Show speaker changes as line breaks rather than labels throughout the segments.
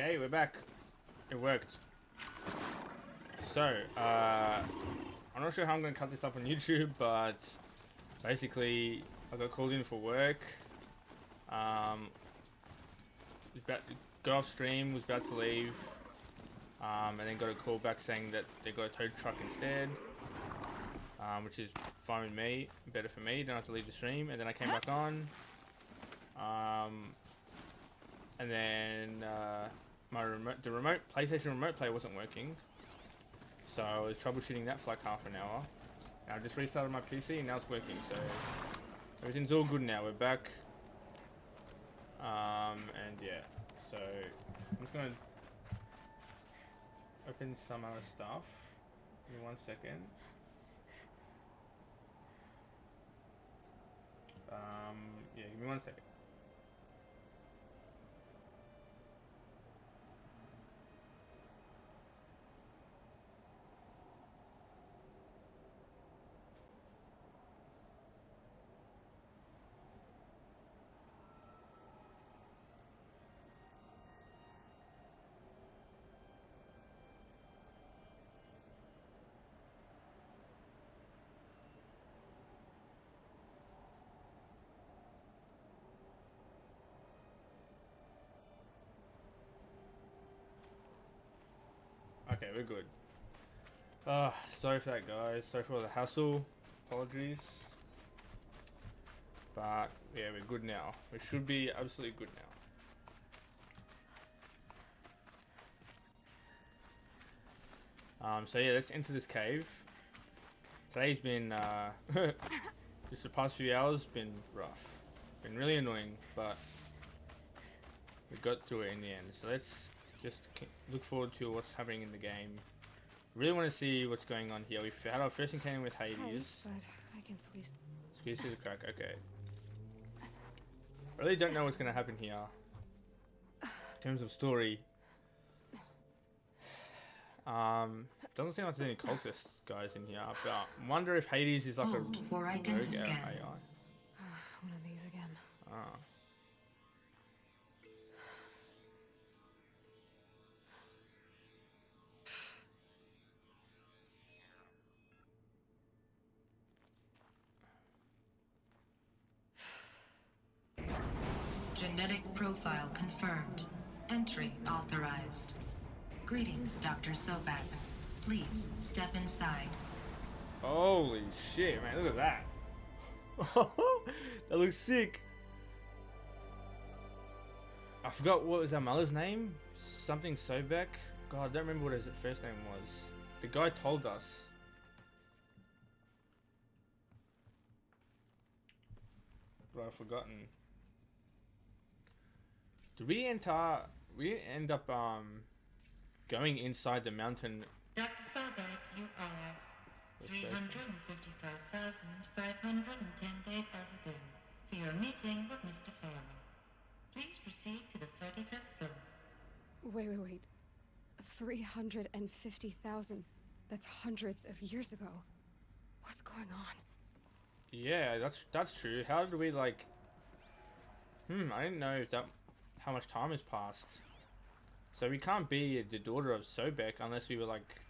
Okay, we're back. It worked. So, I'm not sure how I'm going to cut this up on YouTube, but basically, I got called in for work. Was about to go off stream, was about to leave, and then got a call back saying that they got a tow truck instead, which is fine with me, better for me, don't have to leave the stream. And then I came back on, and then the remote PlayStation remote play wasn't working, so I was troubleshooting that for like half an hour. And I just restarted my PC and now it's working, so everything's all good now. We're back. And yeah, so I'm just gonna open some other stuff. Give me 1 second. Yeah, give me 1 second. Okay, we're good. Sorry for that, guys. Sorry for all the hassle. Apologies. But yeah, we're good now. We should be absolutely good now. So yeah, let's enter this cave. Today's been just the past few hours been rough. Been really annoying, but we got through it in the end. So let's just look forward to what's happening in the game. Really want to see what's going on here. We've had our first encounter with Hades.
Tight, but I can squeeze
through the crack. Okay. I really don't know what's going to happen here in terms of story. Doesn't seem like there's any cultist guys in here, but I wonder if Hades is like a rogue AI.
One of these again.
Ah.
Genetic profile confirmed. Entry authorized. Greetings, Dr. Sobek. Please step inside.
Holy shit, man, look at that. That looks sick. I forgot what was our mother's name? Something Sobek? God, I don't remember what his first name was. The guy told us. But I've forgotten. Did we end up going inside the mountain?
Dr. Sobek, you are 355,510 days overdue for your meeting with Mr. Fairman. Please proceed to the 35th floor.
Wait. 350,000. That's hundreds of years ago. What's going on?
Yeah, that's true. How did we like... I didn't know if how much time has passed. So we can't be the daughter of Sobek unless we were like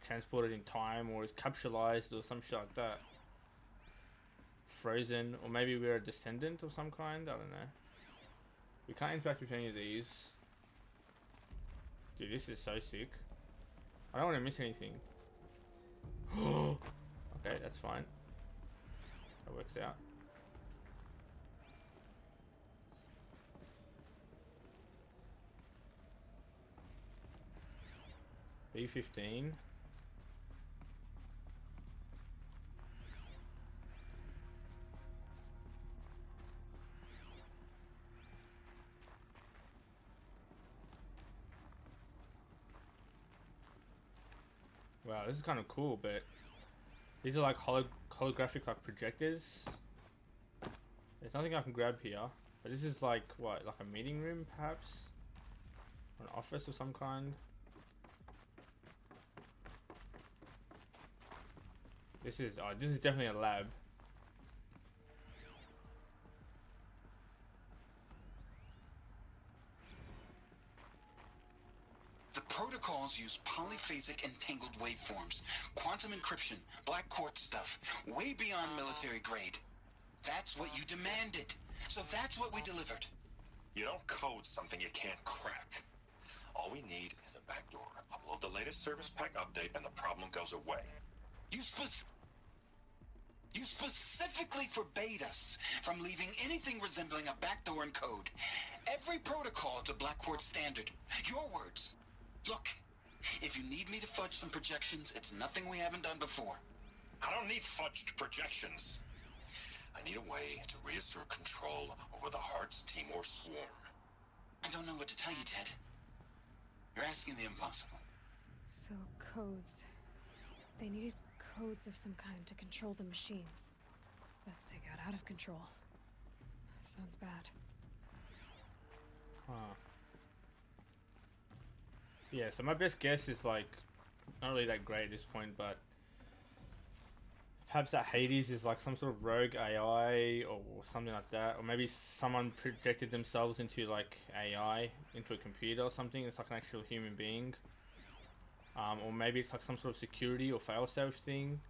transported in time or capsulized or some shit like that. Frozen, or maybe we're a descendant of some kind, I don't know. We can't interact with any of these. Dude, this is so sick. I don't want to miss anything. Okay, that's fine. That works out. B15. Wow, this is kind of cool, but these are like holographic like projectors. There's nothing I can grab here, but this is like what, like a meeting room perhaps? Or an office of some kind. This is definitely a lab.
protocols use polyphasic entangled waveforms, quantum encryption, black quartz stuff, way beyond military grade. That's what you demanded. So that's what we delivered.
You don't code something you can't crack. All we need is a backdoor. Upload the latest service pack update and the problem goes away.
You specifically forbade us from leaving anything resembling a backdoor in code. Every protocol is a black quartz standard. Your words. Look, if you need me to fudge some projections, it's nothing we haven't done before.
I don't need fudged projections. I need a way to reassert control over the Hearts Timor swarm.
I don't know what to tell you, Ted. You're asking the impossible.
So, codes. They needed codes of some kind to control the machines. But they got out of control. Sounds bad.
Huh. Yeah, so my best guess is like not really that great at this point, but perhaps that Hades is like some sort of rogue AI or something like that, or maybe someone projected themselves into like AI, into a computer or something. It's like an actual human being, or maybe it's like some sort of security or failsafe thing.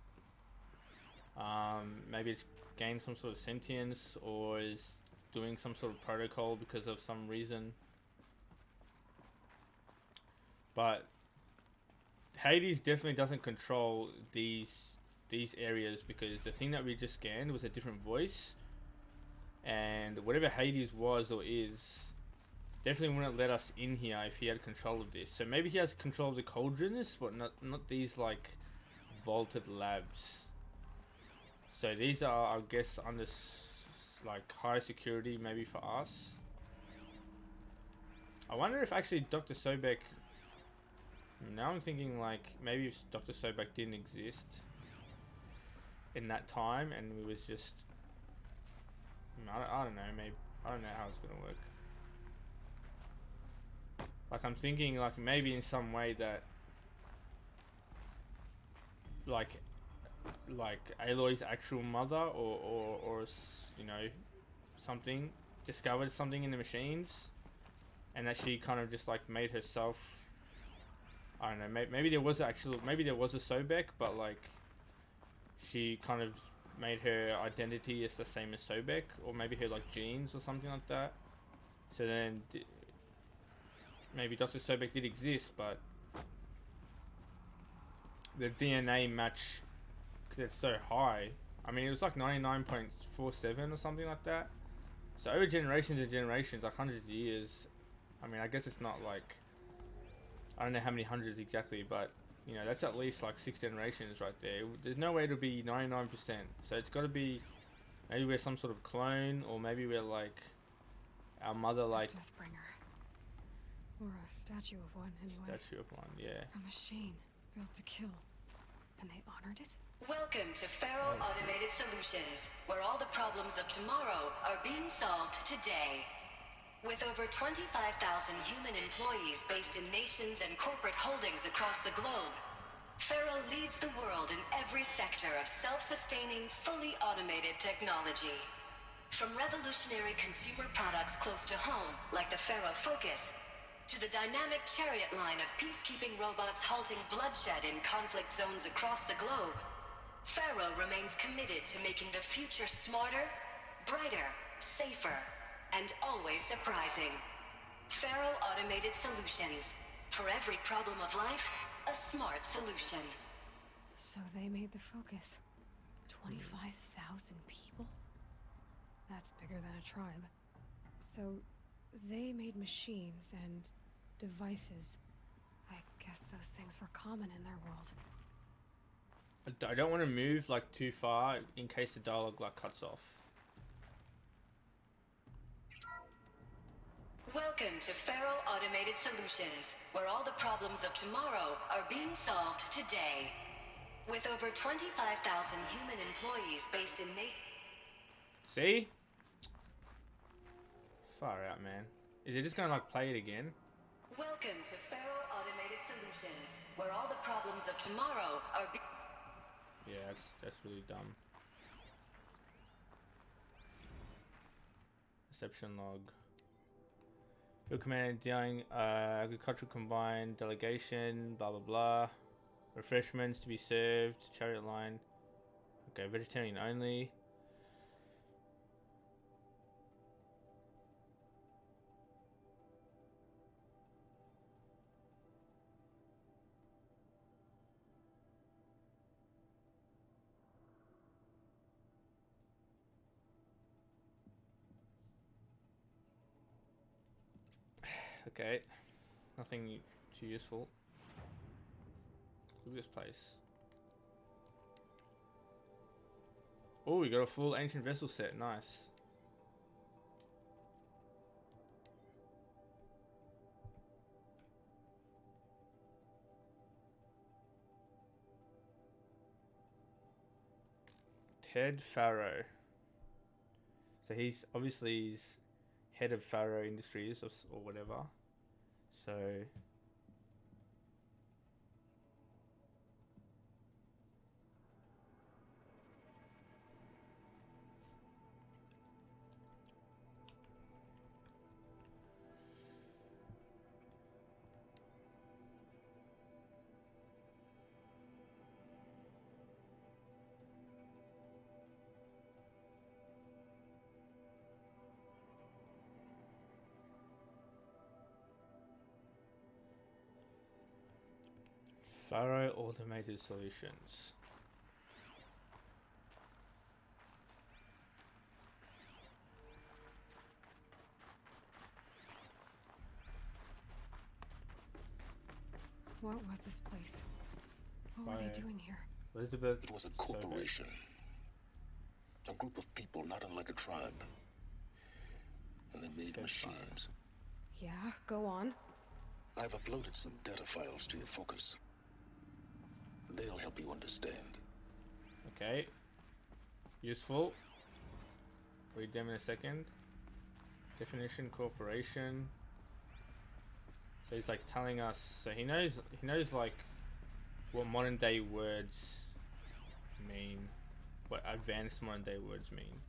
Maybe it's gained some sort of sentience or is doing some sort of protocol because of some reason. But Hades definitely doesn't control these areas, because the thing that we just scanned was a different voice, and whatever Hades was or is definitely wouldn't let us in here if he had control of this. So maybe he has control of the cauldrons, but not these like vaulted labs. So these are, I guess, under like high security maybe for us. I wonder if actually Dr. Sobek, now I'm thinking like maybe if Dr. Sobek didn't exist in that time and we was just, I don't know, maybe, I don't know how it's gonna work. Like I'm thinking like maybe in some way that like Aloy's actual mother or you know, something, discovered something in the machines and that she kind of just like made herself, I don't know, maybe there was a Sobek, but like she kind of made her identity as the same as Sobek, or maybe her like genes or something like that. So then maybe Dr. Sobek did exist, but the DNA match, because it's so high, I mean it was like 99.47 or something like that. So over generations and generations, like hundreds of years, I mean I guess it's not like, I don't know how many hundreds exactly, but you know, that's at least like 6 generations right there. There's no way to be 99%. So it's got to be, maybe we're some sort of clone, or maybe we're like our mother, like
A Deathbringer. Or a statue of one, anyway.
Statue of one, yeah.
A machine built to kill. And they honored it?
Welcome to Faro Automated Solutions, where all the problems of tomorrow are being solved today. With over 25,000 human employees based in nations and corporate holdings across the globe, Faro leads the world in every sector of self-sustaining, fully automated technology. From revolutionary consumer products close to home, like the Faro Focus, to the dynamic chariot line of peacekeeping robots halting bloodshed in conflict zones across the globe, Faro remains committed to making the future smarter, brighter, safer, and always surprising. Faro Automated Solutions. For every problem of life, a smart solution.
So they made the Focus. 25,000 people? That's bigger than a tribe. So they made machines and devices. I guess those things were common in their world.
I don't want to move like too far in case the dialogue like cuts off.
Welcome to Faro Automated Solutions, where all the problems of tomorrow are being solved today. With over 25,000 human employees based in
See? Far out, man. Is it just gonna like play it again?
Welcome to Faro Automated Solutions, where all the problems of tomorrow are
Yeah, that's really dumb. Reception log. Field command dealing agricultural combined delegation, blah blah blah. Refreshments to be served, chariot line. Okay, vegetarian only. Okay, nothing too useful. Look at this place. Oh, we got a full ancient vessel set. Nice. Ted Farrow. So he's obviously head of Farrow Industries or whatever. So Farrow Automated Solutions.
What was this place? What were
Right.
they doing here?
Elizabeth.
It was a corporation. A group of people not unlike a tribe. And they made machines.
Yeah, go on.
I've uploaded some data files to your focus. They'll help you understand.
Okay. Useful. Read them in a second. Definition corporation. So he's like telling us. So he knows like what modern day words mean. What advanced modern day words mean.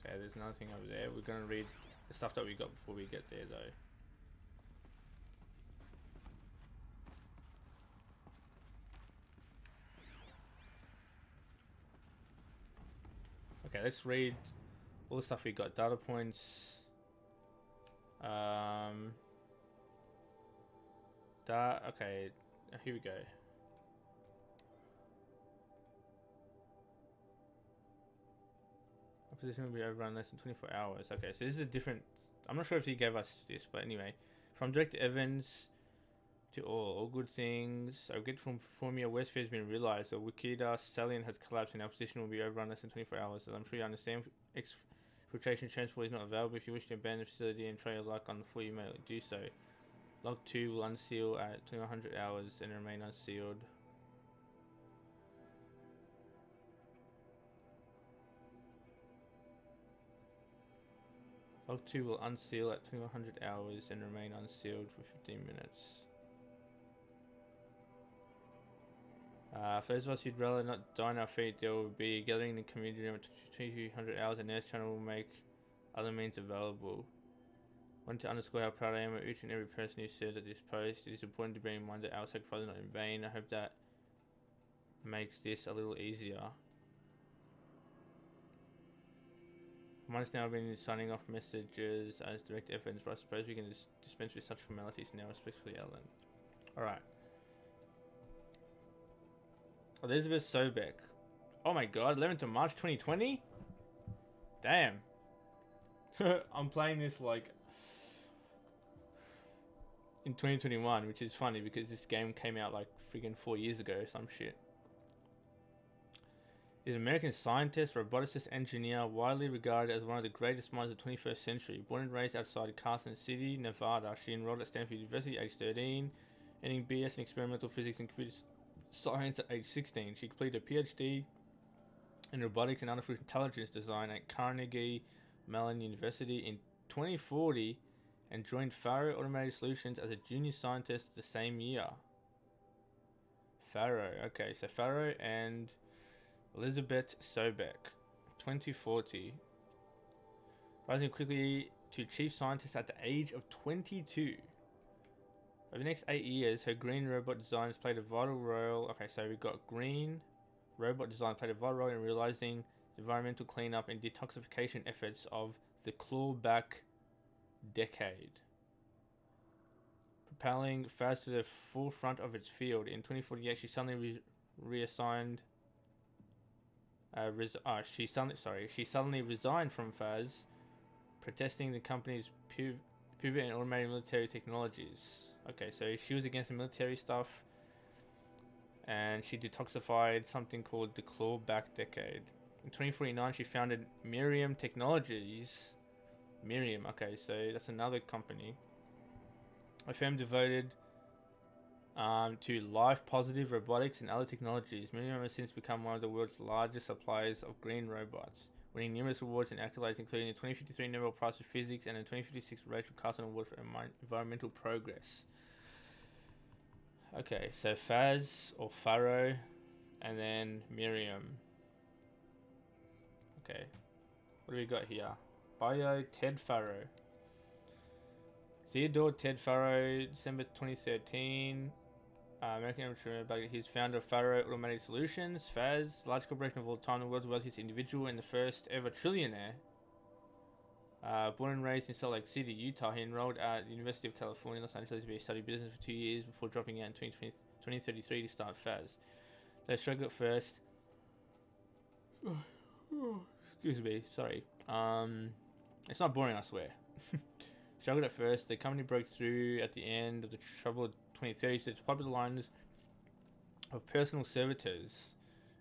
Okay, there's nothing over there. We're gonna read the stuff that we got before we get there, though. Okay, let's read all the stuff we got. Data points. Okay, here we go. Position will be over in less than 24 hours. Okay, so this is a different. I'm not sure if he gave us this, but anyway, from Director Evans to all good things. A good from Formula Westfield has been realized. The Wikida salient has collapsed, and our position will be over in less than 24 hours. So I'm sure you understand. Exfiltration transport is not available. If you wish to abandon the facility and try your luck on the floor, you may do so. Log 2 will unseal at 2100 hours and remain unsealed. Log 2 will unseal at 2100 hours and remain unsealed for 15 minutes. For those of us who'd rather not die on our feet, there will be a gathering in the community room at 2200 hours, and Nurse Channel will make other means available. I want to underscore how proud I am of each and every person who served at this post. It is important to bear in mind that our sacrifice is not in vain. I hope that makes this a little easier. Months now I've been signing off messages as direct evidence, but I suppose we can dispense with such formalities now. Respectfully, Ellen. Alright. Elizabeth Sobek. Oh my god, 11th of March 2020? Damn. I'm playing this like in 2021, which is funny because this game came out like friggin' 4 years ago or some shit. Is an American scientist, roboticist, engineer, widely regarded as one of the greatest minds of the 21st century. Born and raised outside Carson City, Nevada, she enrolled at Stanford University at age 13, earning BS in experimental physics and computer science at age 16. She completed a PhD in robotics and artificial intelligence design at Carnegie Mellon University in 2040 and joined Farrow Automated Solutions as a junior scientist the same year. Pharaoh. Okay, so Pharaoh and Elizabeth Sobek, 2040. Rising quickly to chief scientist at the age of 22. Over the next 8 years, her green robot designs played a vital role. Okay, so we got green robot design played a vital role in realizing the environmental cleanup and detoxification efforts of the clawback decade, propelling Faz to the forefront of its field. In 2048, she suddenly reassigned. She suddenly resigned from Faz, protesting the company's pivot in automated military technologies. Okay, so she was against the military stuff, and she detoxified something called the Clawback Decade. In 2049, she founded Miriam Technologies. Miriam, okay, so that's another company. A firm devoted to life positive robotics and other technologies. Miriam has since become one of the world's largest suppliers of green robots, winning numerous awards and accolades, including the 2053 Nobel Prize for Physics and the 2056 Rachel Carson Award for Environmental Progress. Okay, so Faz or Pharaoh, and then Miriam. Okay, what do we got here? Bio Ted Pharaoh. Theodore Ted Pharaoh, December 2013. American amateur, he's founder of Pharaoh Automated Solutions, Faz, largest corporation of all time, the world's wealthiest individual, and the first ever trillionaire. Born and raised in Salt Lake City, Utah, he enrolled at the University of California, Los Angeles, where he studied business for 2 years before dropping out in 2033 to start Faz. They struggled at first. Excuse me, sorry. It's not boring, I swear. Struggled at first. The company broke through at the end of the troubled 2030s to its popular lines of personal servitors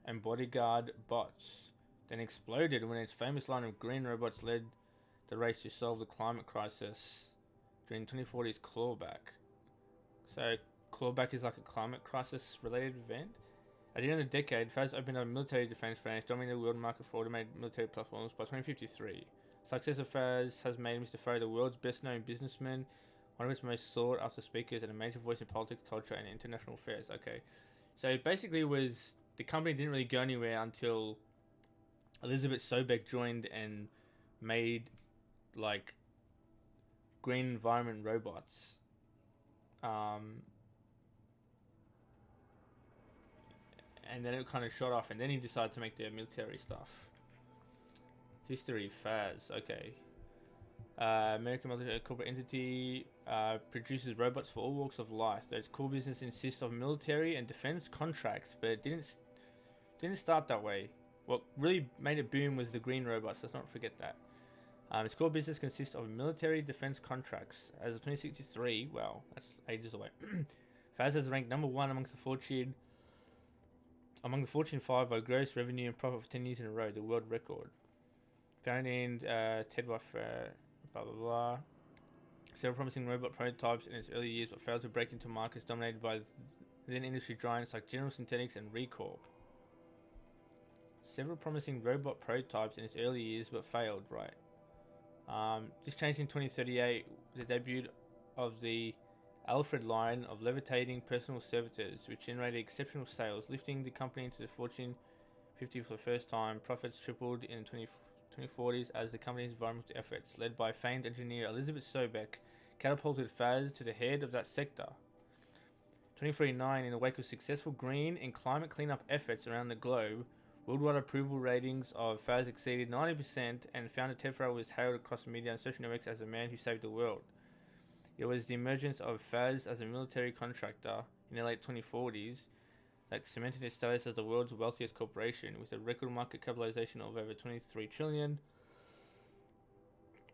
and bodyguard bots, then exploded when its famous line of green robots led the race to solve the climate crisis during 2040's Clawback. So Clawback is like a climate crisis related event. At the end of the decade, Faz opened up a military defense branch, dominating the world market for automated military platforms by 2053. Success of Faz has made Mr. Pharaoh the world's best-known businessman, one of its most sought-after speakers, and a major voice in politics, culture, and international affairs. Okay, so basically, the company didn't really go anywhere until Elizabeth Sobek joined and made like green environment robots. And then it kind of shot off, and then he decided to make their military stuff. History, Faz, okay. American military corporate entity produces robots for all walks of life. Its core business consists of military and defense contracts, but it didn't start that way. What really made it boom was the green robots. Let's not forget that. Its core business consists of military defense contracts. As of 2063, well, that's ages away. Faz has ranked number one among the Fortune 5 by gross revenue and profit for 10 years in a row, the world record. Founded Ted by blah blah blah. Several promising robot prototypes in its early years, but failed to break into markets dominated by then industry giants like General Synthetics and Recorp. Several promising robot prototypes in its early years, but failed. Right. This changed in 2038 with the debut of the Alfred line of levitating personal servitors, which generated exceptional sales, lifting the company into the Fortune 50 for the first time. Profits tripled in 2040s as the company's environmental efforts, led by famed engineer Elizabeth Sobek, catapulted Faz to the head of that sector. 2049, in the wake of successful green and climate cleanup efforts around the globe, worldwide approval ratings of Faz exceeded 90%, and founder Ted Pharaoh was hailed across the media and social networks as the man who saved the world. It was the emergence of Faz as a military contractor in the late 2040s that cemented its status as the world's wealthiest corporation, with a record market capitalization of over 23 trillion.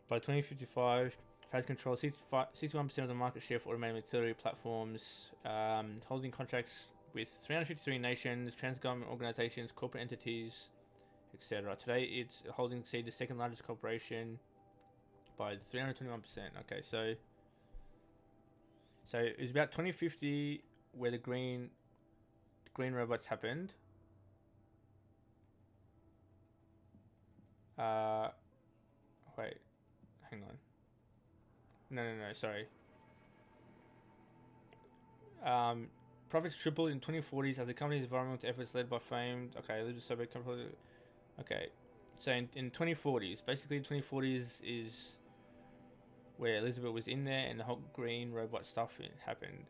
By 2055, Faz controls 61% of the market share for automated military platforms, holding contracts with 353 nations, trans-government organizations, corporate entities, etc. Today, its holdings exceed the second largest corporation by 321%. Okay, so it was about 2050 where the green robots happened. Wait, hang on. No, sorry. Profits tripled in 2040s as the company's environmental efforts led by famed. Okay, let's just say okay. So in 2040s, basically 2040s is where Elizabeth was in there and the whole green robot stuff happened.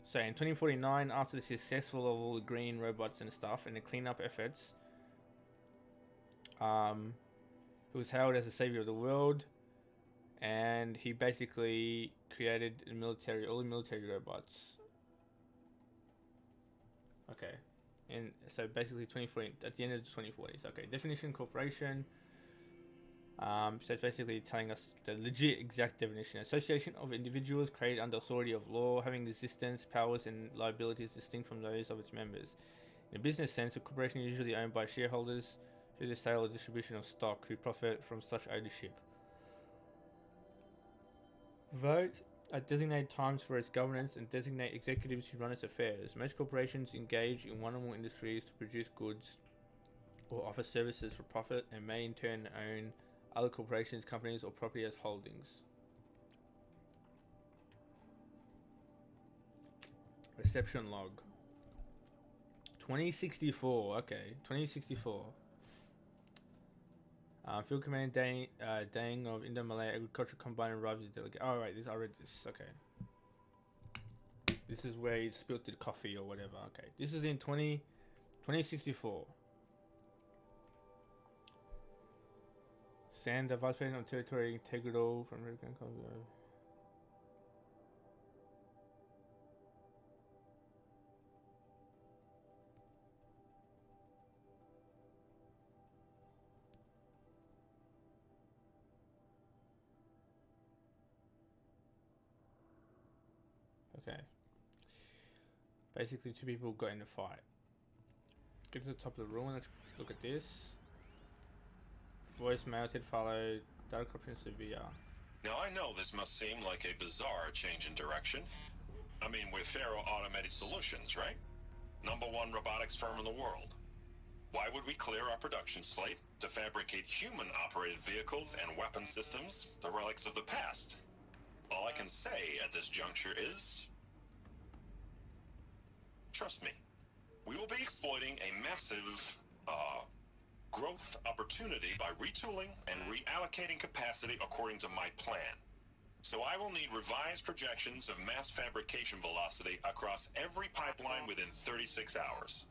So in 2049, after the successful of all the green robots and stuff and the cleanup efforts, he was hailed as the savior of the world, and he basically created all the military robots. Okay, and so basically 2040 at the end of the 2040s. Okay, definition corporation. So it's basically telling us the legit exact definition: association of individuals created under authority of law, having existence, powers, and liabilities distinct from those of its members. In a business sense, a corporation is usually owned by shareholders through the sale or distribution of stock who profit from such ownership. Vote at designated times for its governance and designate executives who run its affairs. Most corporations engage in one or more industries to produce goods or offer services for profit and may in turn own other corporations, companies, or property as holdings. Reception log. 2064. Okay, 2064. Field Command Dang of Indo-Malay Agriculture Combine arrives as delegate. Oh, right, I read this. Okay. This is where he spilled the coffee or whatever. Okay. This is in 2064. Sand, Vice President of Territory Integral from American Congo. Okay. Basically, two people got in a fight. Get to the top of the room. Let's look at this. Voice mounted, follow data corruption severe.
Now I know this must seem like a bizarre change in direction. I mean, we're Faro Automated Solutions, right? #1 robotics firm in the world. Why would we clear our production slate to fabricate human-operated vehicles and weapon systems, the relics of the past? All I can say at this juncture is... trust me, we will be exploiting a massive, growth opportunity by retooling and reallocating capacity according to my plan. So I will need revised projections of mass fabrication velocity across every pipeline within 36 hours.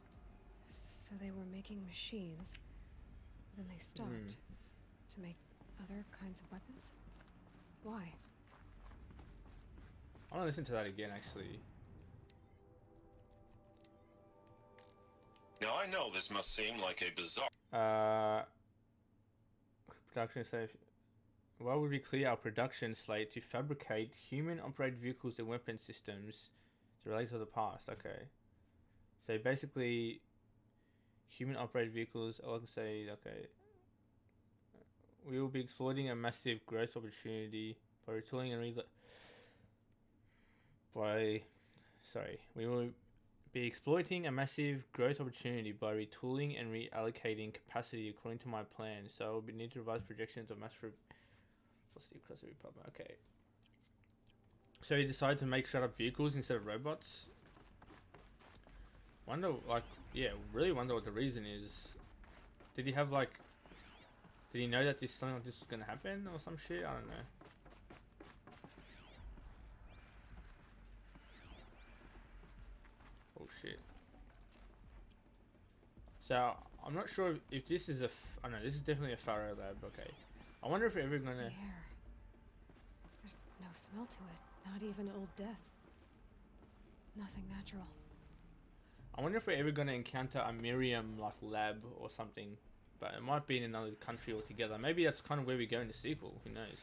So they were making machines, then they stopped to make other kinds of weapons? Why?
I want to listen to that again, actually.
Now I know this must seem like a bizarre...
Production station. Why would we clear our production slate to fabricate human-operated vehicles and weapon systems to relate to the past? Okay. So basically, human-operated vehicles, I can say, okay. We will be exploiting a massive growth opportunity by retooling and we will be exploiting a massive growth opportunity by retooling and reallocating capacity according to my plan. So we need to revise projections of mass Okay. So he decided to make shut up vehicles instead of robots. Really wonder what the reason is. Did he have like... Did he know that something like this was gonna happen or some shit? I don't know. Oh shit. So I'm not sure if this is I know this is definitely a Faro lab. Okay. I wonder if we're ever gonna...
The air. There's no smell to it. Not even Old Death. Nothing natural.
I wonder if we're ever gonna encounter a Miriam like lab or something. But it might be in another country altogether. Maybe that's kind of where we go in the sequel. Who knows?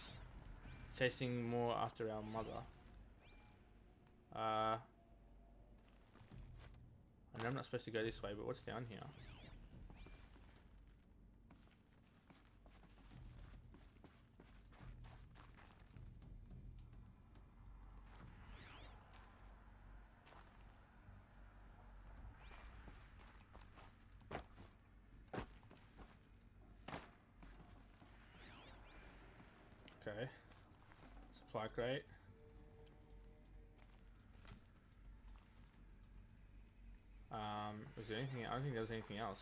Chasing more after our mother. I know I'm not supposed to go this way, but what's down here? Okay. Supply crate. Was there anything? I don't think there was anything else.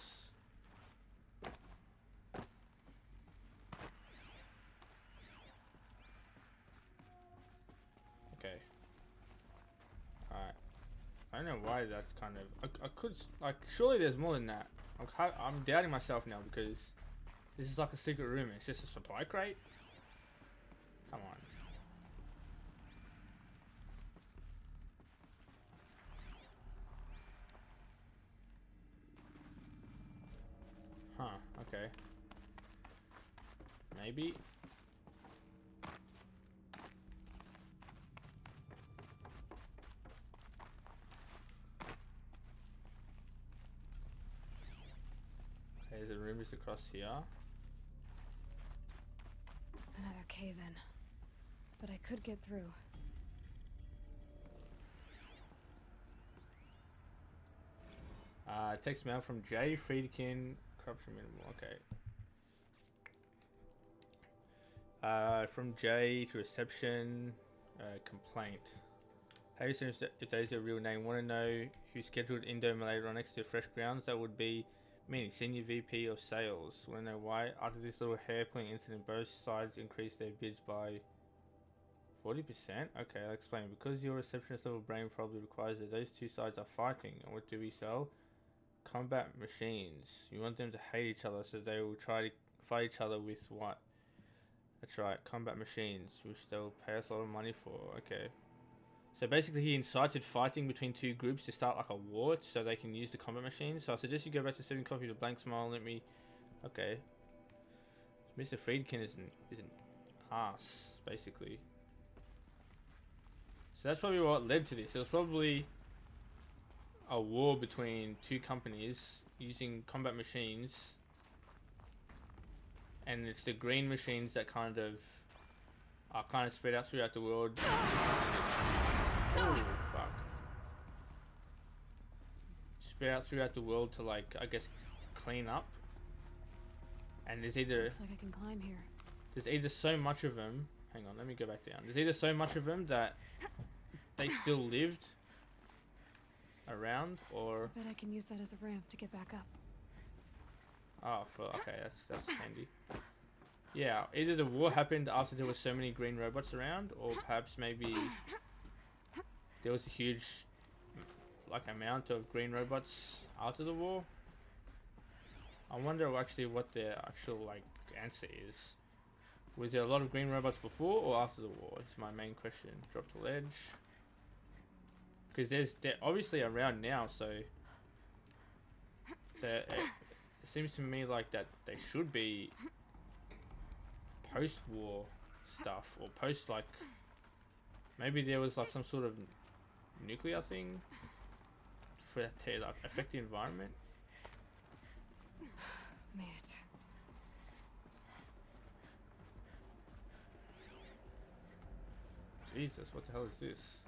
Okay. Alright. I don't know why that's kind of... I could... Like, surely there's more than that. I'm doubting myself now because this is like a secret room. It's just a supply crate? Come on. Huh, okay. Maybe. There's a room just across here.
Another cave-in. But I could get through.
Text mail from Jay Friedkin. Corruption minimal. Okay. From Jay to reception. Complaint. Hey, if that is your real name, want to know who scheduled Indo Malay right next to Fresh Grounds? That would be me, Senior VP of Sales. Want to know why? After this little hair-pulling incident, both sides increased their bids by 40%? Okay, I'll explain. Because your receptionist level brain probably requires that those two sides are fighting. And what do we sell? Combat machines. You want them to hate each other, so they will try to fight each other with what? That's right, combat machines, which they will pay us a lot of money for. Okay. So basically he incited fighting between two groups to start like a war so they can use the combat machines. So I suggest you go back to serving coffee with a blank smile and let me... Okay. Mr. Friedkin is an ass, basically. So that's probably what led to this. It was probably a war between two companies using combat machines. And it's the green machines that kind of are kind of spread out throughout the world. Oh, fuck. Spread out throughout the world to, like, I guess, clean up. And there's either...
Looks like I can climb here.
There's either so much of them... Hang on, let me go back down. There's either so much of them that they still lived around, or...
I bet I can use that as a ramp to get back up.
Oh, okay, that's handy. Yeah, either the war happened after there were so many green robots around, or perhaps maybe there was a huge, like, amount of green robots after the war. I wonder actually what the actual, like, answer is. Was there a lot of green robots before or after the war? Is my main question. Drop the ledge. Because they're obviously around now, so it seems to me like that they should be post-war stuff, or post, like, maybe there was like some sort of nuclear thing for that to, like, affect the environment.
Made it.
Jesus, what the hell is this?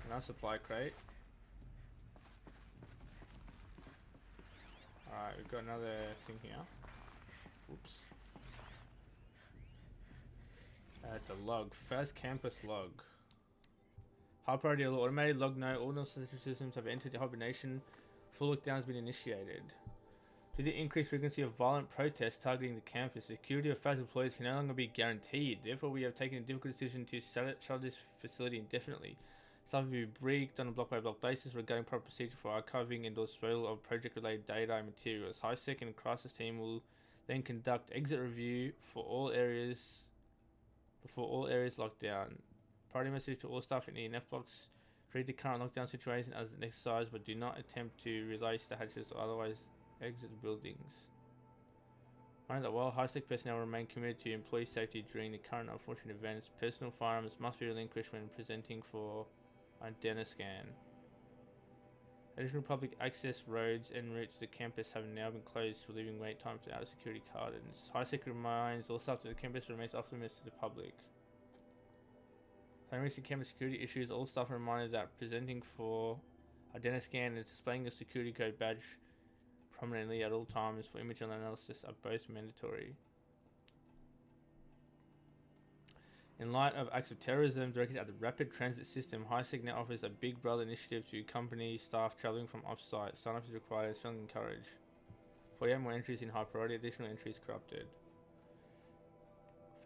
Another supply crate. Alright, we've got another thing here. Oops. It's a log. Fast campus log. High priority alert. Automated log note. All necessary systems have entered hibernation. Full lockdown has been initiated. Due to the increased frequency of violent protests targeting the campus, the security of FAS employees can no longer be guaranteed. Therefore, we have taken a difficult decision to shut this facility indefinitely. Staff will be briefed on a block-by-block basis regarding proper procedure for archiving and disposal of project-related data and materials. High-Sec and Crisis team will then conduct exit review for all areas before all areas locked down. Priority message to all staff in ENF blocks: treat the current lockdown situation as an exercise, but do not attempt to release the hatches or otherwise exit the buildings. Mind that while High-Sec personnel remain committed to employee safety during the current unfortunate events, personal firearms must be relinquished when presenting for Identiscan. Additional public access roads en route to the campus have now been closed, relieving wait times without security cardons. High-Sec reminds all staff that the campus remains off limits to the public. Following recent campus security issues, all staff are reminded that presenting for Identiscan and displaying a security code badge prominently at all times for image analysis are both mandatory. In light of acts of terrorism directed at the rapid transit system, HiSec now offers a Big Brother initiative to company staff traveling from off-site. Sign-up is required, strongly encouraged. 48 more entries in high priority, additional entries corrupted.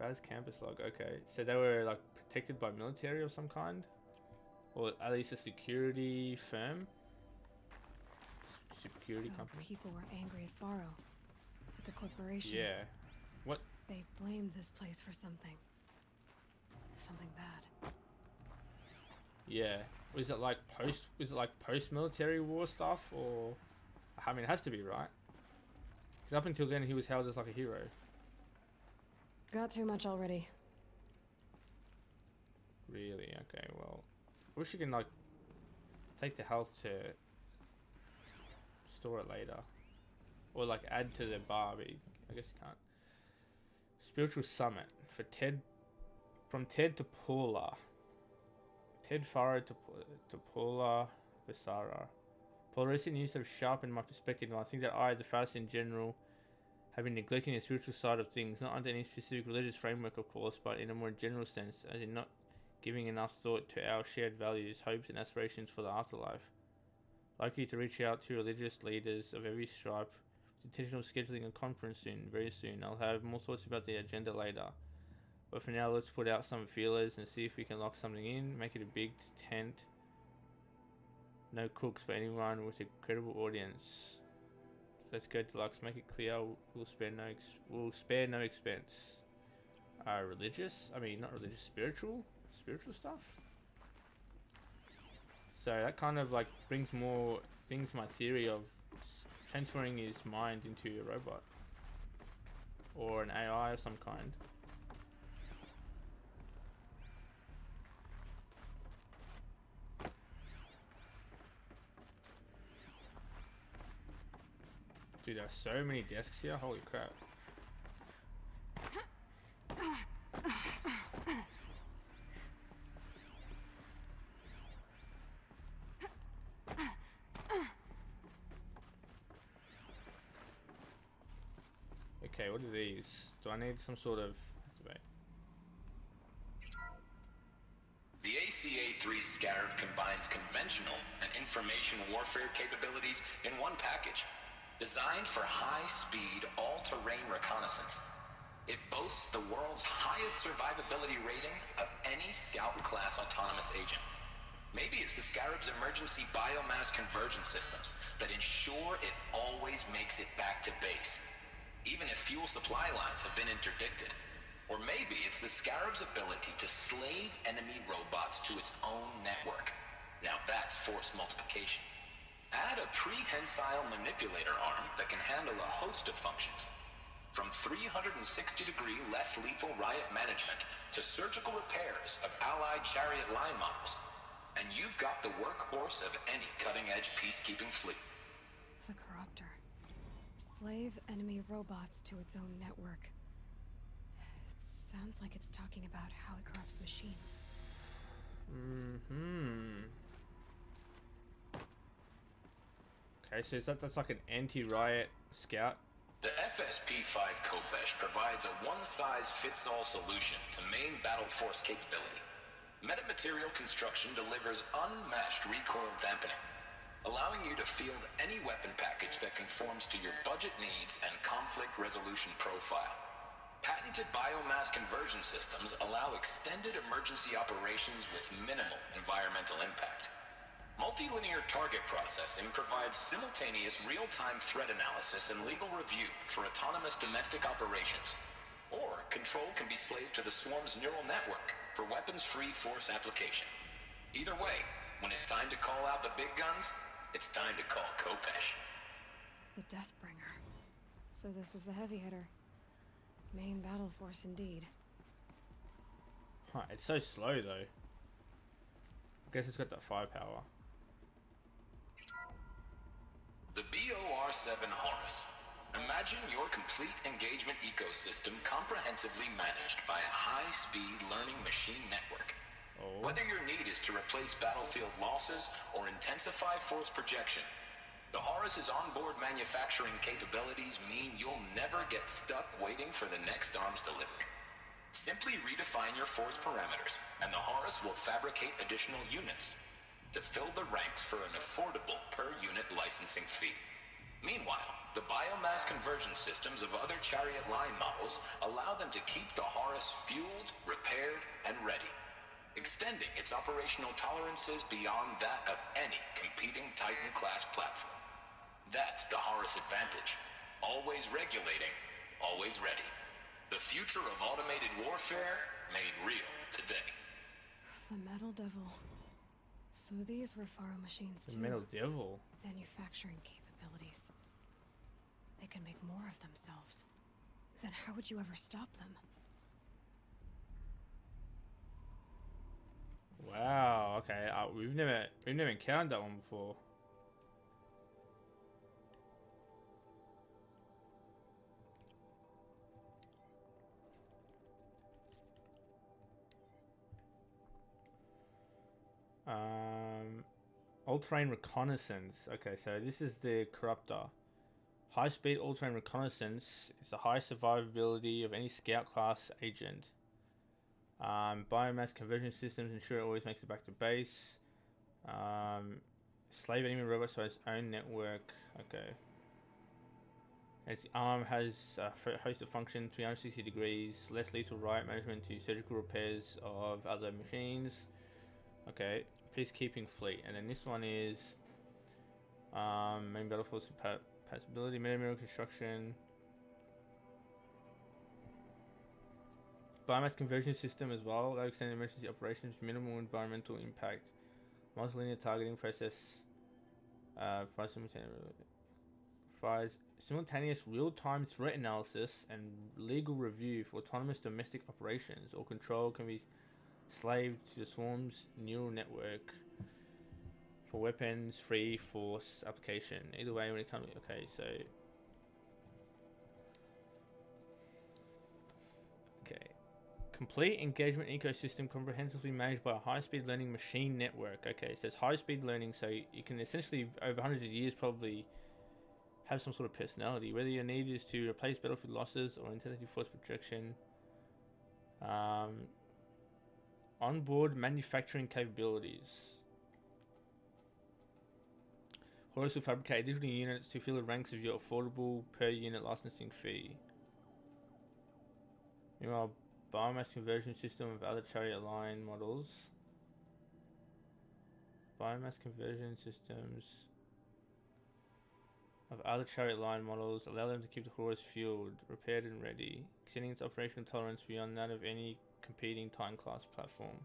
Faz campus log, okay. So they were like protected by military of some kind? Or at least a security firm? Security
So
company?
people were angry at Faro, at the corporation.
Yeah. What?
They blamed this place for something. Something bad.
Yeah. Was it like post-military war stuff, or I mean, it has to be, right? Because up until then, he was hailed as like a hero.
Got too much already.
Really? Okay. Well, I wish you can like take the health to store it later, or like add to the bar, but I guess you can't. Spiritual summit for Ted. From Ted to Paula. Ted Faro to Paula Besara. Paula, recent news have sharpened my perspective, and I think that I, the Faust in general, have been neglecting the spiritual side of things, not under any specific religious framework, of course, but in a more general sense, as in not giving enough thought to our shared values, hopes, and aspirations for the afterlife. I'd like you to reach out to religious leaders of every stripe, with intentional scheduling a conference soon, very soon. I'll have more thoughts about the agenda later. But for now, let's put out some feelers and see if we can lock something in. Make it a big tent. No cooks, but anyone with a credible audience. Let's go deluxe. Make it clear we'll spare no expense. Religious? I mean, not religious. Spiritual stuff. So that kind of like brings more things to my theory of transferring his mind into a robot or an AI of some kind. Dude, there are so many desks here, holy crap. Okay, what are these? Do I need some sort of... Wait.
The ACA-3 Scarab combines conventional and information warfare capabilities in one package. Designed for high-speed, all-terrain reconnaissance, it boasts the world's highest survivability rating of any Scout-class autonomous agent. Maybe it's the Scarab's emergency biomass conversion systems that ensure it always makes it back to base, even if fuel supply lines have been interdicted. Or maybe it's the Scarab's ability to slave enemy robots to its own network. Now that's force multiplication. Add a prehensile manipulator arm that can handle a host of functions, from 360-degree less lethal riot management to surgical repairs of allied chariot line models, and you've got the workhorse of any cutting-edge peacekeeping fleet.
The Corruptor. Slave enemy robots to its own network. It sounds like it's talking about how it corrupts machines.
Okay, so that's like an anti-riot scout.
The FSP-5 Kopesh provides a one-size-fits-all solution to main battle force capability. Metamaterial construction delivers unmatched recoil dampening, allowing you to field any weapon package that conforms to your budget needs and conflict resolution profile. Patented biomass conversion systems allow extended emergency operations with minimal environmental impact. Multilinear target processing provides simultaneous real-time threat analysis and legal review for autonomous domestic operations. Or control can be slaved to the swarm's neural network for weapons-free force application. Either way, when it's time to call out the big guns, it's time to call Kopesh.
The Deathbringer. So this was the heavy hitter. Main battle force indeed.
Huh, it's so slow though. I guess it's got that firepower.
The BOR-7 Horus. Imagine your complete engagement ecosystem comprehensively managed by a high-speed learning machine network.
Oh.
Whether your need is to replace battlefield losses or intensify force projection, the Horus's onboard manufacturing capabilities mean you'll never get stuck waiting for the next arms delivery. Simply redefine your force parameters, and the Horus will fabricate additional units to fill the ranks for an affordable per-unit licensing fee. Meanwhile, the biomass conversion systems of other Chariot line models allow them to keep the Horus fueled, repaired, and ready, extending its operational tolerances beyond that of any competing Titan-class platform. That's the Horus advantage. Always regulating, always ready. The future of automated warfare made real today.
The Metal Devil. So these were Faro machines
The
too.
Metal Devil.
Manufacturing capabilities. They can make more of themselves. Then how would you ever stop them?
Wow. Okay. We've never encountered that one before. All-terrain reconnaissance. Okay, so this is the corruptor. High-speed all-terrain reconnaissance is the high survivability of any scout class agent. Biomass conversion systems ensure it always makes it back to base. Slave enemy robots have its own network. Okay. Its arm has a host of function 360 degrees, less lethal riot management to surgical repairs of other machines. Okay, peacekeeping fleet, and then this one is main battle force compatibility, meta construction, biomass conversion system as well. That extended emergency operations, minimal environmental impact, multilinear targeting process, provides simultaneous real-time threat analysis and legal review for autonomous domestic operations. All control can be slaved to the swarm's neural network for weapons free force application. Either way, when it comes, okay, so complete engagement ecosystem comprehensively managed by a high-speed learning machine network. Okay, so it's high-speed learning, so you can essentially over hundreds of years probably have some sort of personality. Whether your need is to replace battlefield losses or intensity force projection. Onboard manufacturing capabilities. Horus will fabricate additional units to fill the ranks of your affordable per unit licensing fee. Meanwhile, biomass conversion system of other Chariot line models. Biomass conversion systems of other Chariot line models allow them to keep the Horus fueled, repaired and ready, extending its operational tolerance beyond that of any competing Titan class platform.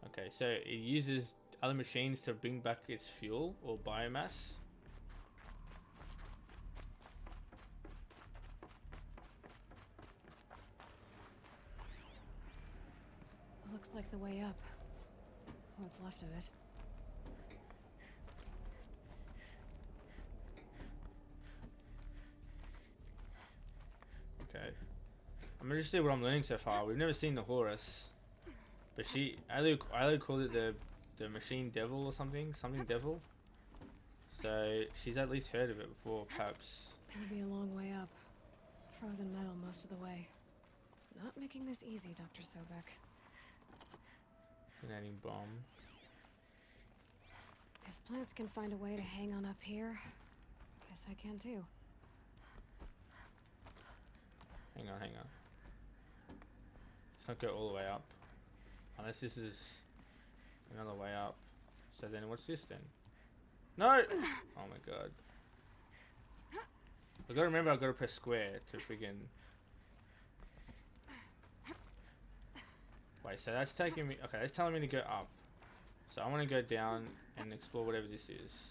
Okay, so it uses other machines to bring back its fuel or biomass.
Looks like the way up. What's left of it.
Okay. I'm interested in what I'm learning so far. We've never seen the Horus. But Aloy called it the machine devil or something devil. So she's at least heard of it before, perhaps.
It'll be a long way up. Frozen metal most of the way. Not making this easy, Dr. Sobek.
Detonating bomb.
If plants can find a way to hang on up here, guess I can too.
Hang on. Let's not go all the way up. Unless this is another way up. So then what's this then? No! Oh my god. I gotta remember I gotta press square to friggin... Wait, so that's taking me... Okay, that's telling me to go up. So I want to go down and explore whatever this is.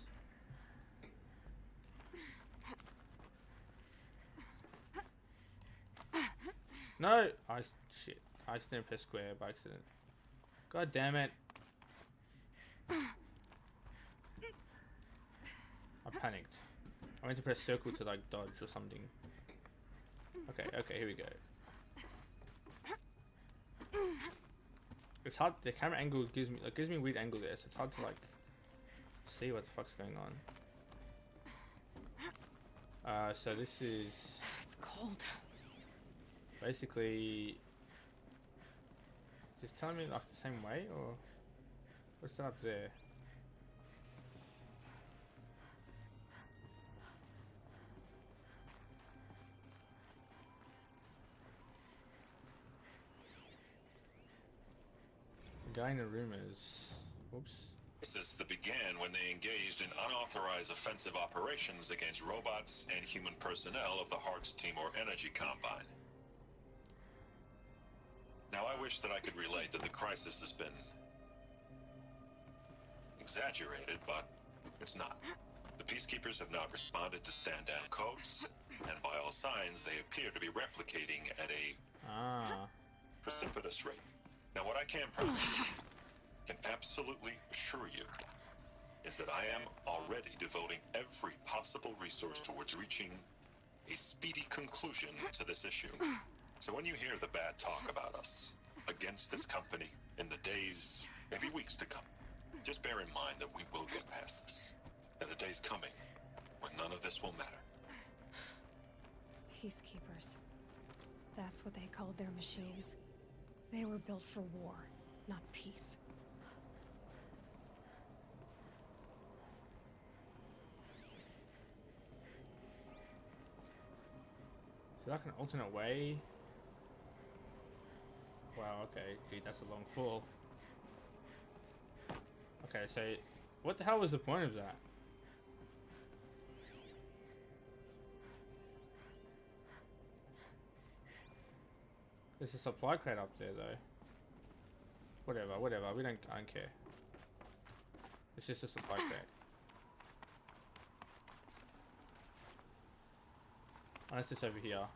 No! Shit. I accidentally pressed square by accident. God damn it. I panicked. I went to press circle to like dodge or something. Okay, here we go. It's hard, the camera angle gives me a weird angle there, so it's hard to like see what the fuck's going on. So this is...
It's cold.
basically just telling me like the same way, or what's that up there? The guy in the room is, oops.
Crisis that began when they engaged in unauthorized offensive operations against robots and human personnel of the Hearts Timor Energy Combine. Now, I wish that I could relate that the crisis has been exaggerated, but it's not. The peacekeepers have not responded to stand-down codes, and by all signs, they appear to be replicating at a precipitous rate. Now, what I can promise you, can absolutely assure you, is that I am already devoting every possible resource towards reaching a speedy conclusion to this issue. So when you hear the bad talk about us against this company in the days, maybe weeks to come, just bear in mind that we will get past this. That a day's coming when none of this will matter.
Peacekeepers. That's what they called their machines. They were built for war, not peace.
Is that like an alternate way? Wow, okay. Gee, that's a long fall. Okay, so what the hell was the point of that? There's a supply crate up there though. Whatever, I don't care. It's just a supply crate. Unless it's over here.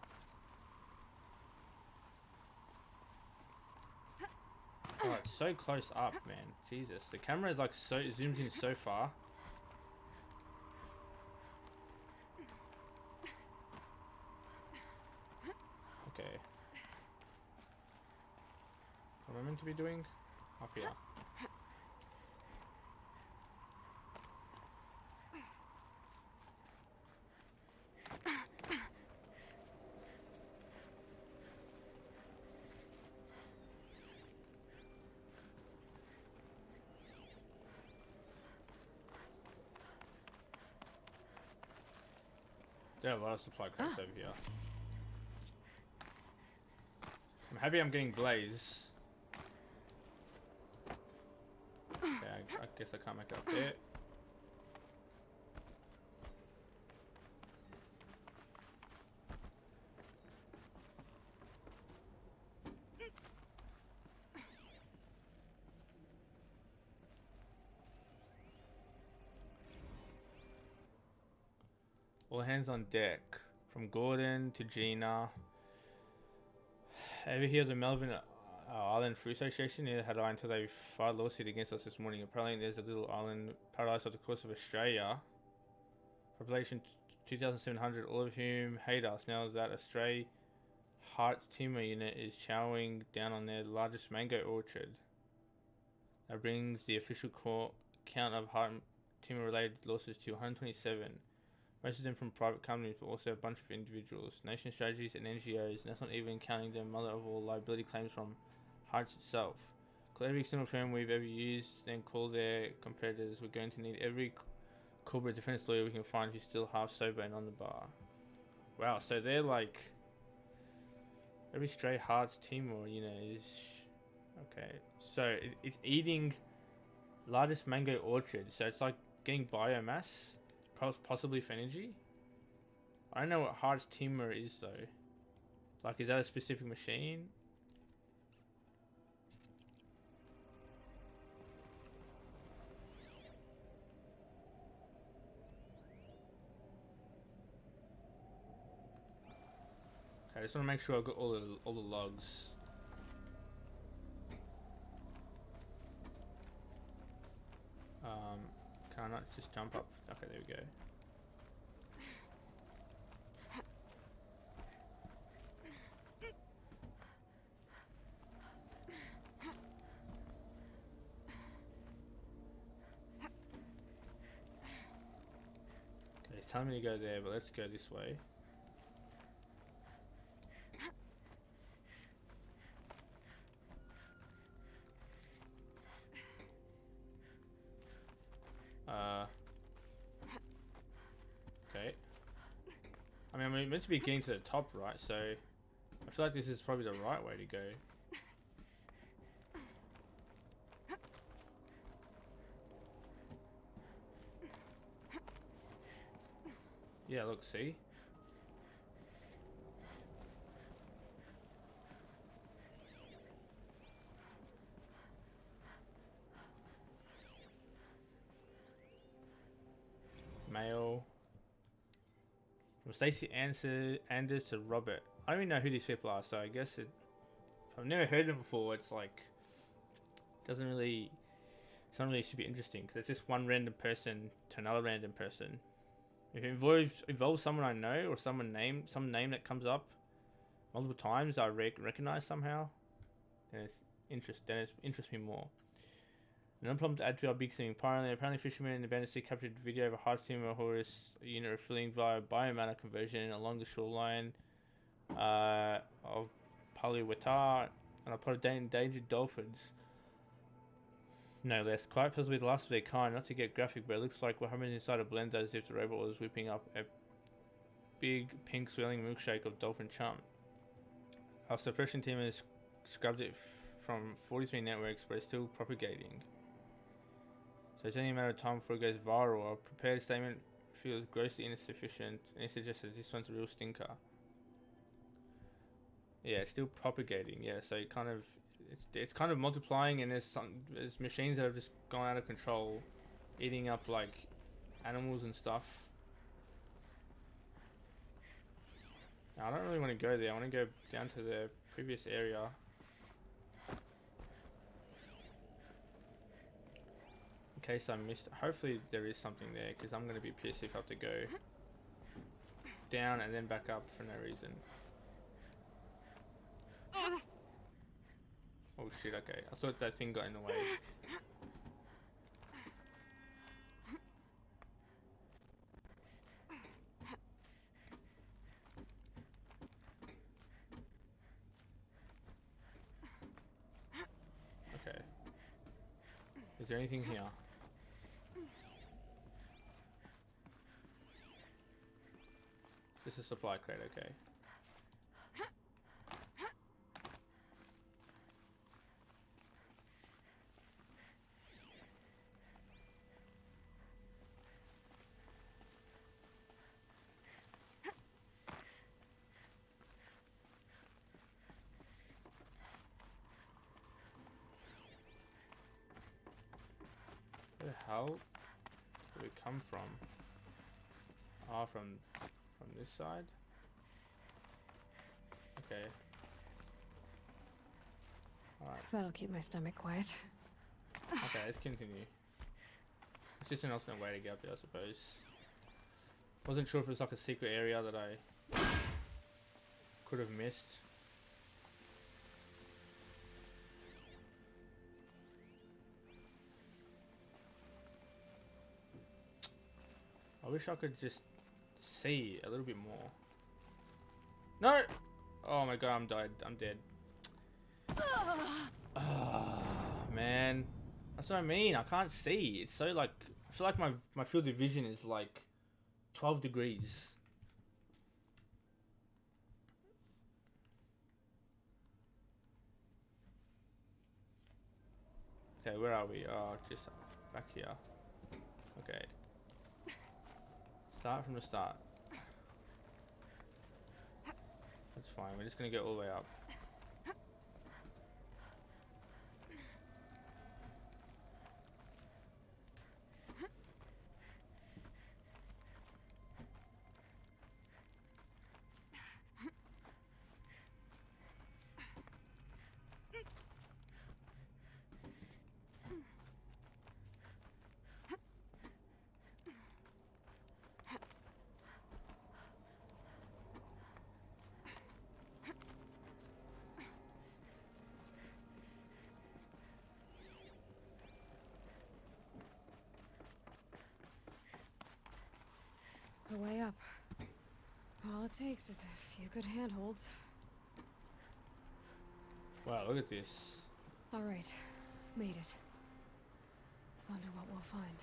Oh, it's so close up, man. Jesus, the camera is like so, it zooms in so far. Okay. What am I meant to be doing? Up here. There are a lot of supply crates over here. I'm happy I'm getting blaze. Okay, I guess I can't make it up there. All hands on deck. From Gordon to Gina. Ever hear of the Melvin Island Free Association? Neither had I until they filed a lawsuit against us this morning. Apparently there's a little island paradise off the coast of Australia. Population 2,700, all of whom hate us. Now that Australia Hearts Timor unit is chowing down on their largest mango orchard. That brings the official count of Heart Timor related lawsuits to 127. Most of them from private companies, but also a bunch of individuals, nation strategies and NGOs, and that's not even counting the mother of all liability claims from Hearts itself. Call every single firm we've ever used, then call their competitors. We're going to need every corporate defense lawyer we can find who's still half sober and on the bar. Wow, so they're like... Every stray Hearts Timor, you know, is... Okay, so it's eating largest mango orchard, so it's like getting biomass. Possibly for energy? I don't know what Hearts Timor is though. Like, is that a specific machine? Okay, I just want to make sure I've got all the logs. Can I not just jump up? Okay, there we go. Okay, it's telling me to go there, but let's go this way. meant to be getting to the top, right? So I feel like this is probably the right way to go. Yeah, look, see? Mail. From Stacey Anders to Robert. I don't even know who these people are, so I guess it... I've never heard them before. It's like... Doesn't really... It's not really super interesting, because it's just one random person to another random person. If it involves someone I know, or some name that comes up multiple times I recognize somehow, then it interests me more. Another problem to add to our big thing. Apparently fishermen in the Bandit Sea captured video of a hard steamer Horus unit refueling via biomatter conversion along the shoreline of Paluwetar and a pot of endangered dolphins. No less. Quite possibly the last of their kind. Not to get graphic, but it looks like what happened inside a blender as if the robot was whipping up a big pink swirling milkshake of dolphin chum. Our suppression team has scrubbed it from 43 networks, but it's still propagating. So it's only a matter of time before it goes viral. Our prepared statement feels grossly insufficient, and it suggests that this one's a real stinker. Yeah, it's still propagating. Yeah, so it kind of it's kind of multiplying, and there's machines that have just gone out of control, eating up like animals and stuff. Now, I don't really want to go there. I want to go down to the previous area. In case I missed, hopefully there is something there, because I'm going to be pissed if I have to go down and then back up for no reason. Oh shit, okay. I thought that thing got in the way. Okay. Is there anything here? This is a supply crate, okay. Where the hell did we come from? Ah, from this side? Okay. Alright.
That'll keep my stomach quiet.
Okay, let's continue. It's just an alternate way to get up there, I suppose. Wasn't sure if it was like a secret area that I could have missed. I wish I could just see a little bit more. No! Oh my god, I'm dead. I'm dead. Ah, man. That's what I mean. I can't see. It's so like... I feel like my field of vision is like 12 degrees. Okay, where are we? Oh, just back here. Okay. Start from the start. That's fine. We're just gonna go all the way up.
The way up. All it takes is a few good handholds.
Wow, look at this.
All right, made it. Wonder what we'll find.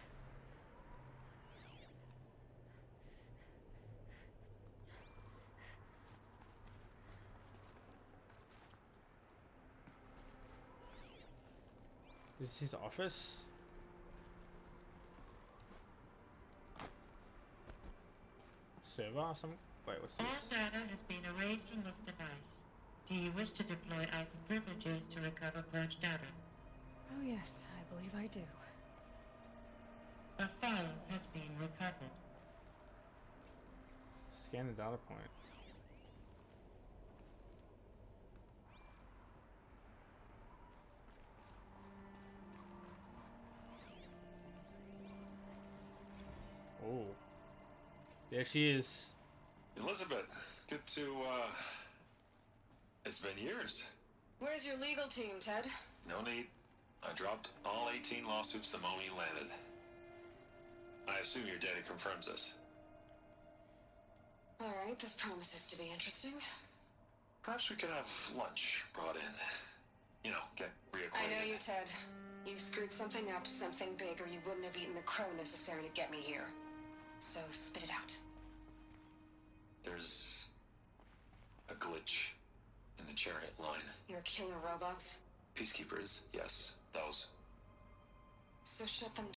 Is this his office? Server or something? Wait, what's
All
this?
data has been erased from this device. Do you wish to deploy Alpha privileges to recover purged data?
Oh yes, I believe I do.
A file has been recovered.
Scan the data point. Oh. There she is.
Elizabeth, good to, it's been years.
Where's your legal team, Ted?
No need. I dropped all 18 lawsuits the moment you landed. I assume your data confirms this.
Alright, this promises to be interesting.
Perhaps we could have lunch brought in. You know, get reacquainted.
I know you, Ted. You've screwed something up, something big, or you wouldn't have eaten the crow necessary to get me here. So, spit it out.
There's a glitch in the chariot line.
Your killer robots?
Peacekeepers, yes, those.
So shut them